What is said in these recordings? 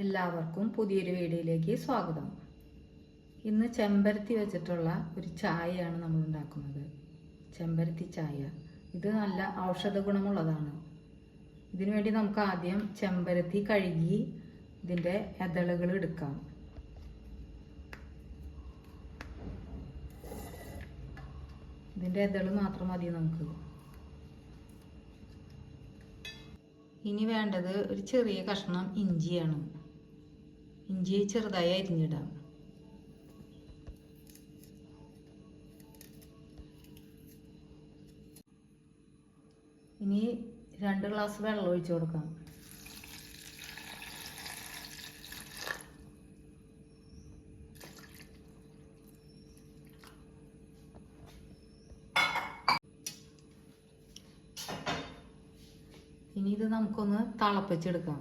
എല്ലാവർക്കും പുതിയൊരു വീഡിയോയിലേക്ക് സ്വാഗതം. ഇന്ന് ചെമ്പരത്തി വെച്ചിട്ടുള്ള ഒരു ചായയാണ് നമ്മൾ ഉണ്ടാക്കുന്നത്. ചെമ്പരത്തി ചായ. ഇത് നല്ല ഔഷധ ഗുണമുള്ളതാണ്. ഇതിനു വേണ്ടി നമുക്ക് ആദ്യം ചെമ്പരത്തി കഴുകി ഇതിൻ്റെ ഇതളുകൾ എടുക്കാം. ഇതിൻ്റെ ഇതള് മാത്രം മതി നമുക്ക്. ഇനി വേണ്ടത് ഒരു ചെറിയ കഷ്ണം ഇഞ്ചിയാണ്. ഇഞ്ചി ചെറുതായി അരിഞ്ഞിടാം. ഇനി 2 ഗ്ലാസ് വെള്ളം ഒഴിച്ചു കൊടുക്കാം. ഇനി ഇത് നമുക്കൊന്ന് തിളപ്പിച്ചെടുക്കാം.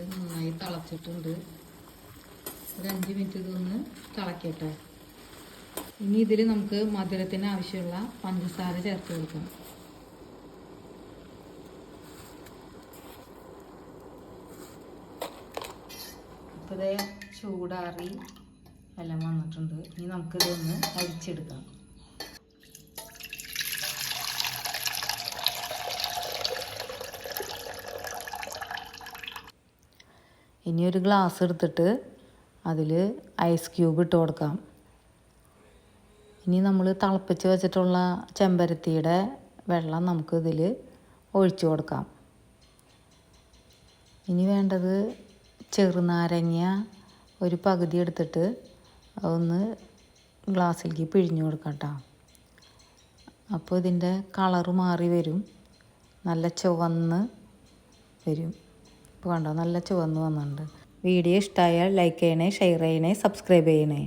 നന്നായി തിളച്ചിട്ടുണ്ട്. ഒരു 5 മിനിറ്റ് ഇതൊന്ന് തിളക്കട്ടെ. ഇനി ഇതിൽ നമുക്ക് മധുരത്തിന് ആവശ്യമുള്ള പഞ്ചസാര ചേർത്ത് കൊടുക്കാം. ഇപ്പോൾ ഇതേ ചൂടാറി എല്ലാം വന്നിട്ടുണ്ട്. ഇനി നമുക്കിതൊന്ന് അരിച്ചെടുക്കാം. ഇനി ഒരു ഗ്ലാസ് എടുത്തിട്ട് അതിൽ ഐസ് ക്യൂബ് ഇട്ട് കൊടുക്കാം. ഇനി നമ്മൾ തിളപ്പിച്ച് വെച്ചിട്ടുള്ള ചെമ്പരത്തിയുടെ വെള്ളം നമുക്ക് ഇതിൽ ഒഴിച്ചു കൊടുക്കാം. ഇനി വേണ്ടത് ചെറുനാരങ്ങ ഒരു പകുതി എടുത്തിട്ട് അതൊന്ന് ഗ്ലാസ്സിലേക്ക് പിഴിഞ്ഞു കൊടുക്കാം കേട്ടോ. അപ്പോൾ ഇതിൻ്റെ കളറ് മാറി വരും, നല്ല ചുവന്ന് വരും. ഇപ്പോൾ കണ്ടോ, നല്ല ചുവന്ന് വന്നിട്ടുണ്ട്. വീഡിയോ ഇഷ്ടമായാൽ ലൈക്ക് ചെയ്യണേ, ഷെയർ ചെയ്യണേ, സബ്സ്ക്രൈബ് ചെയ്യണേ.